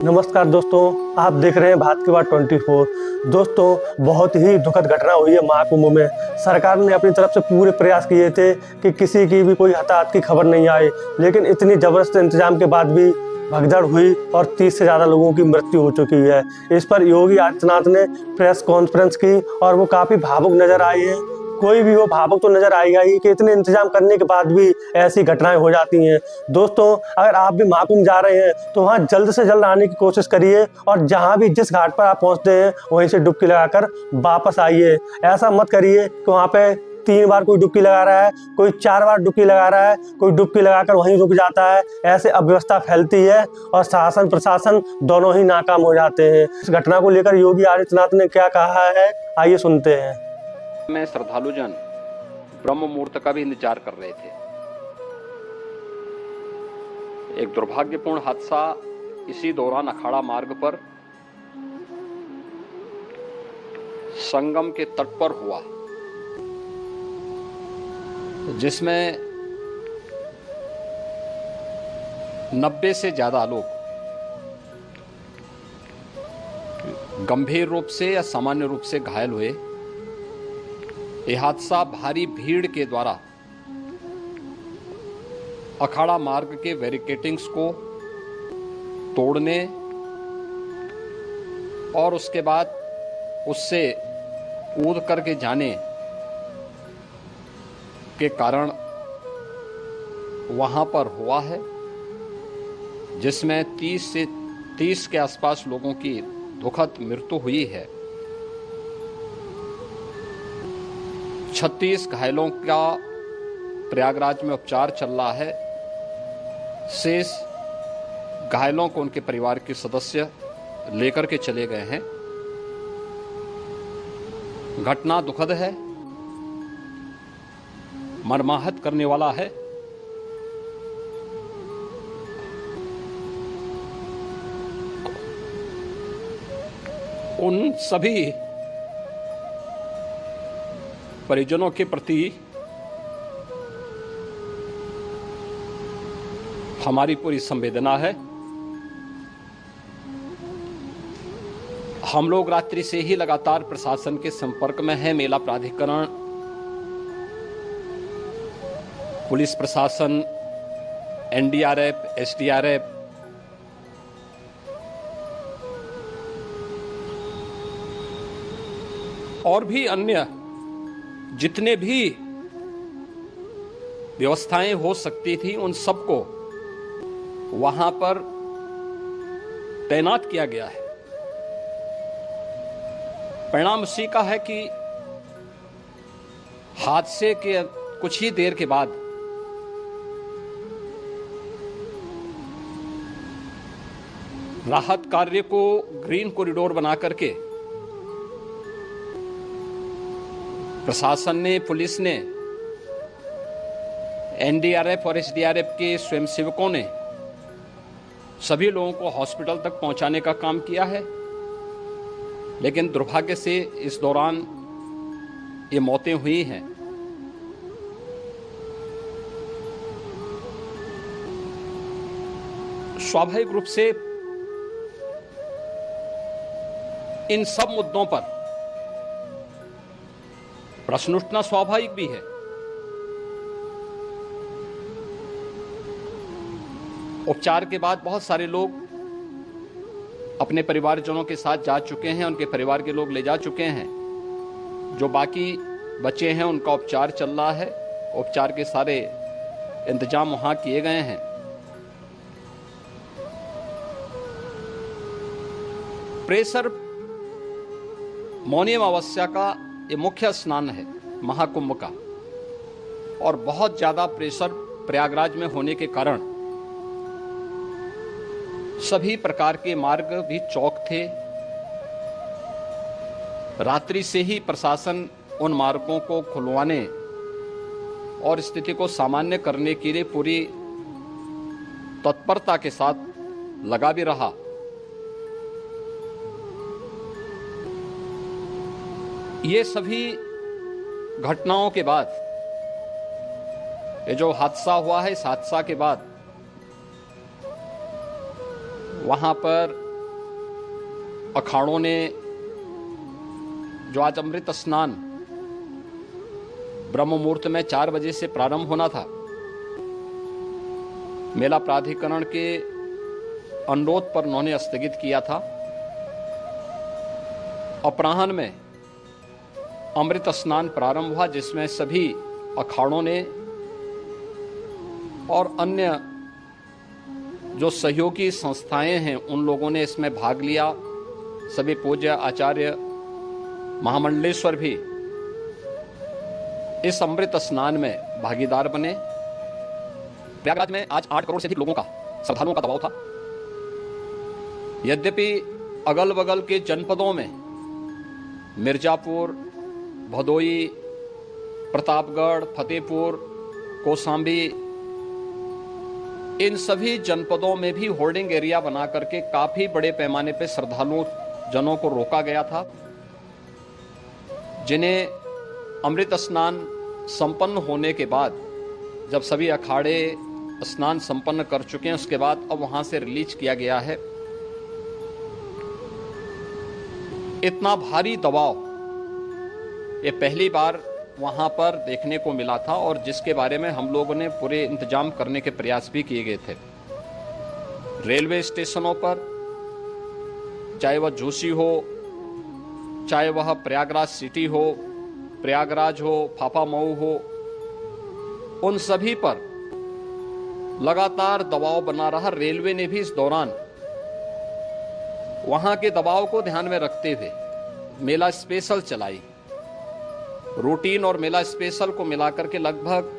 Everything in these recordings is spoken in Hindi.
नमस्कार दोस्तों, आप देख रहे हैं भारत की बात 24। दोस्तों, बहुत ही दुखद घटना हुई है महाकुंभ में। सरकार ने अपनी तरफ से पूरे प्रयास किए थे कि किसी की भी कोई हताहत की खबर नहीं आए, लेकिन इतनी जबरदस्त इंतजाम के बाद भी भगदड़ हुई और 30 से ज़्यादा लोगों की मृत्यु हो चुकी है। इस पर योगी आदित्यनाथ ने प्रेस कॉन्फ्रेंस की और वो काफ़ी भावुक नजर आए हैं। कोई भी हो भावुक तो नजर आएगा ही कि इतने इंतजाम करने के बाद भी ऐसी घटनाएं हो जाती हैं। दोस्तों, अगर आप भी महाकुंभ जा रहे हैं तो वहाँ जल्द से जल्द आने की कोशिश करिए और जहाँ भी जिस घाट पर आप पहुँचते हैं वहीं से डुबकी लगाकर वापस आइए। ऐसा मत करिए कि वहाँ पे 3 बार कोई डुबकी लगा रहा है, कोई 4 बार डुबकी लगा रहा है, कोई डुबकी लगाकर वहीं रुक जाता है। ऐसे अव्यवस्था फैलती है और शासन प्रशासन दोनों ही नाकाम हो जाते हैं। इस घटना को लेकर योगी आदित्यनाथ ने क्या कहा है, आइए सुनते हैं। में श्रद्धालुजन ब्रह्म मुहूर्त का भी इंतजार कर रहे थे। एक दुर्भाग्यपूर्ण हादसा इसी दौरान अखाड़ा मार्ग पर संगम के तट पर हुआ, जिसमें 90 से ज्यादा लोग गंभीर रूप से या सामान्य रूप से घायल हुए। यह हादसा भारी भीड़ के द्वारा अखाड़ा मार्ग के बैरिकेडिंग्स को तोड़ने और उसके बाद उससे कूद करके जाने के कारण वहां पर हुआ है, जिसमें 30 के आसपास लोगों की दुखद मृत्यु हुई है। 36 घायलों का प्रयागराज में उपचार चल रहा है। शेष घायलों को उनके परिवार के सदस्य लेकर के चले गए हैं। घटना दुखद है, मर्माहत करने वाला है। उन सभी परिजनों के प्रति हमारी पूरी संवेदना है। हम लोग रात्रि से ही लगातार प्रशासन के संपर्क में हैं। मेला प्राधिकरण, पुलिस प्रशासन, एनडीआरएफ, एसडीआरएफ और भी अन्य जितने भी व्यवस्थाएं हो सकती थी उन सबको वहां पर तैनात किया गया है। परिणाम उसी का है कि हादसे के कुछ ही देर के बाद राहत कार्य को ग्रीन कॉरिडोर बना करके प्रशासन ने, पुलिस ने, एनडीआरएफ और एसडीआरएफ के स्वयंसेवकों ने सभी लोगों को हॉस्पिटल तक पहुंचाने का काम किया है। लेकिन दुर्भाग्य से इस दौरान ये मौतें हुई हैं। स्वाभाविक रूप से इन सब मुद्दों पर प्रश्न उठना स्वाभाविक भी है। उपचार के बाद बहुत सारे लोग अपने परिवारजनों के साथ जा चुके हैं, उनके परिवार के लोग ले जा चुके हैं। जो बाकी बचे हैं उनका उपचार चल रहा है। उपचार के सारे इंतजाम वहां किए गए हैं। प्रेशर मौनी अमावस्या का ये मुख्य स्नान है महाकुंभ का, और बहुत ज्यादा प्रेशर प्रयागराज में होने के कारण सभी प्रकार के मार्ग भी चौक थे। रात्रि से ही प्रशासन उन मार्गों को खुलवाने और स्थिति को सामान्य करने के लिए पूरी तत्परता के साथ लगा भी रहा। ये सभी घटनाओं के बाद, ये जो हादसा हुआ है, इस हादसा के बाद वहां पर अखाड़ों ने जो आज अमृत स्नान ब्रह्म मुहूर्त में 4 बजे से प्रारंभ होना था, मेला प्राधिकरण के अनुरोध पर उन्होंने स्थगित किया था। अपराह्न में अमृत स्नान प्रारंभ हुआ, जिसमें सभी अखाड़ों ने और अन्य जो सहयोगी संस्थाएं हैं उन लोगों ने इसमें भाग लिया। सभी पूज्य आचार्य महामंडलेश्वर भी इस अमृत स्नान में भागीदार बने। प्रयागराज में आज 8 करोड़ से अधिक लोगों का, श्रद्धालुओं का दबाव था। यद्यपि अगल बगल के जनपदों में मिर्जापुर, भदोई, प्रतापगढ़, फतेहपुर, कौशाम्बी, इन सभी जनपदों में भी होर्डिंग एरिया बना करके काफी बड़े पैमाने पर श्रद्धालुओं जनों को रोका गया था, जिन्हें अमृत स्नान संपन्न होने के बाद, जब सभी अखाड़े स्नान संपन्न कर चुके हैं, उसके बाद अब वहां से रिलीज किया गया है। इतना भारी दबाव ये पहली बार वहां पर देखने को मिला था, और जिसके बारे में हम लोगों ने पूरे इंतजाम करने के प्रयास भी किए गए थे। रेलवे स्टेशनों पर, चाहे वह जोशी हो, चाहे वह प्रयागराज सिटी हो, प्रयागराज हो, फाफामऊ हो, उन सभी पर लगातार दबाव बना रहा। रेलवे ने भी इस दौरान वहां के दबाव को ध्यान में रखते हुए मेला स्पेशल चलाई। रूटीन और मेला स्पेशल को मिलाकर के लगभग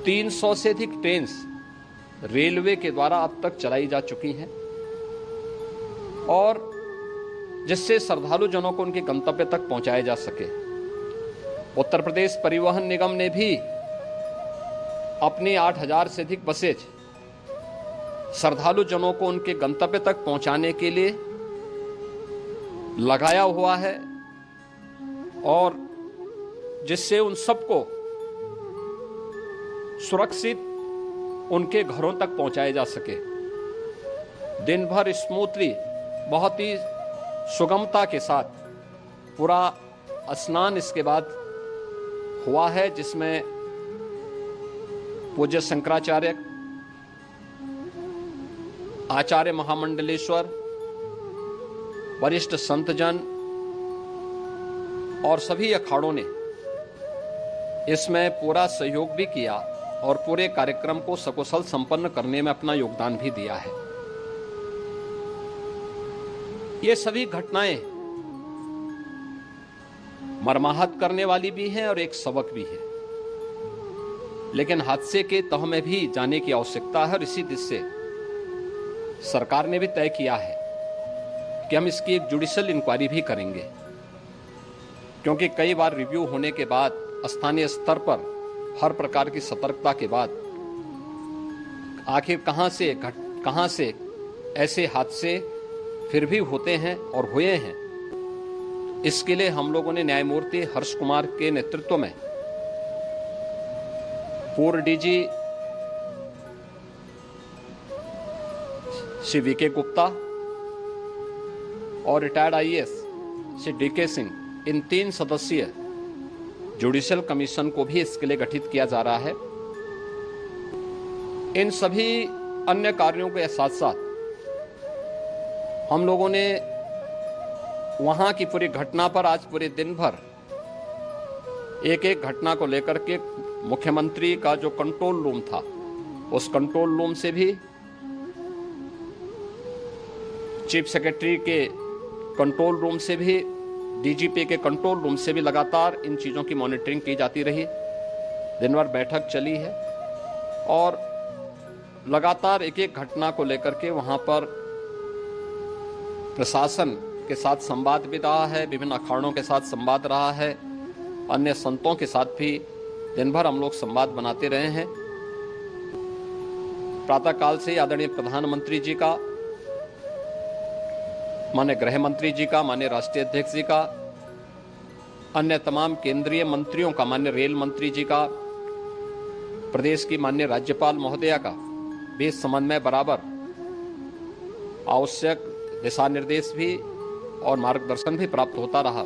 300 से अधिक ट्रेन रेलवे के द्वारा अब तक चलाई जा चुकी हैं, और जिससे श्रद्धालु जनों को उनके गंतव्य तक पहुंचाया जा सके। उत्तर प्रदेश परिवहन निगम ने भी अपनी 8000 से अधिक बसेज श्रद्धालु जनों को उनके गंतव्य तक पहुंचाने के लिए लगाया हुआ है, और जिससे उन सबको सुरक्षित उनके घरों तक पहुंचाया जा सके। दिन भर स्मूथली, बहुत ही सुगमता के साथ पूरा स्नान इसके बाद हुआ है, जिसमें पूज्य शंकराचार्य, आचार्य महामंडलेश्वर, वरिष्ठ संतजन और सभी अखाड़ों ने इसमें पूरा सहयोग भी किया और पूरे कार्यक्रम को सकुशल संपन्न करने में अपना योगदान भी दिया है। ये सभी घटनाएं मर्माहत करने वाली भी हैं और एक सबक भी है, लेकिन हादसे के तह में भी जाने की आवश्यकता है। और इसी दिशा से सरकार ने भी तय किया है कि हम इसकी एक जुडिशियल इंक्वायरी भी करेंगे, क्योंकि कई बार रिव्यू होने के बाद स्थानीय स्तर पर हर प्रकार की सतर्कता के बाद आखिर कहां से ऐसे हादसे फिर भी होते हैं और हुए हैं। इसके लिए हम लोगों ने न्यायमूर्ति हर्ष कुमार के नेतृत्व में पूर्व डीजी श्री वीके गुप्ता और retired IAS Shri DK Singh, इन 3 सदस्यीय जुडिशियल कमीशन को भी इसके लिए गठित किया जा रहा है। इन सभी अन्य कार्यों के साथ साथ हम लोगों ने वहां की पूरी घटना पर आज पूरे दिन भर एक एक घटना को लेकर के मुख्यमंत्री का जो कंट्रोल रूम था, उस कंट्रोल रूम से भी, चीफ सेक्रेटरी के कंट्रोल रूम से भी, डीजीपी के कंट्रोल रूम से भी लगातार इन चीज़ों की मॉनिटरिंग की जाती रही। दिन भर बैठक चली है और लगातार एक एक घटना को लेकर के वहाँ पर प्रशासन के साथ संवाद भी रहा है, विभिन्न अखाड़ों के साथ संवाद रहा है, अन्य संतों के साथ भी दिन भर हम लोग संवाद बनाते रहे हैं। प्रातःकाल से आदरणीय प्रधानमंत्री जी का, माननीय गृह मंत्री जी का, माननीय राष्ट्रीय अध्यक्ष जी का, अन्य तमाम केंद्रीय मंत्रियों का, माननीय रेल मंत्री जी का, प्रदेश की माननीय राज्यपाल महोदया का भी इस संबंध में बराबर आवश्यक दिशा निर्देश भी और मार्गदर्शन भी प्राप्त होता रहा।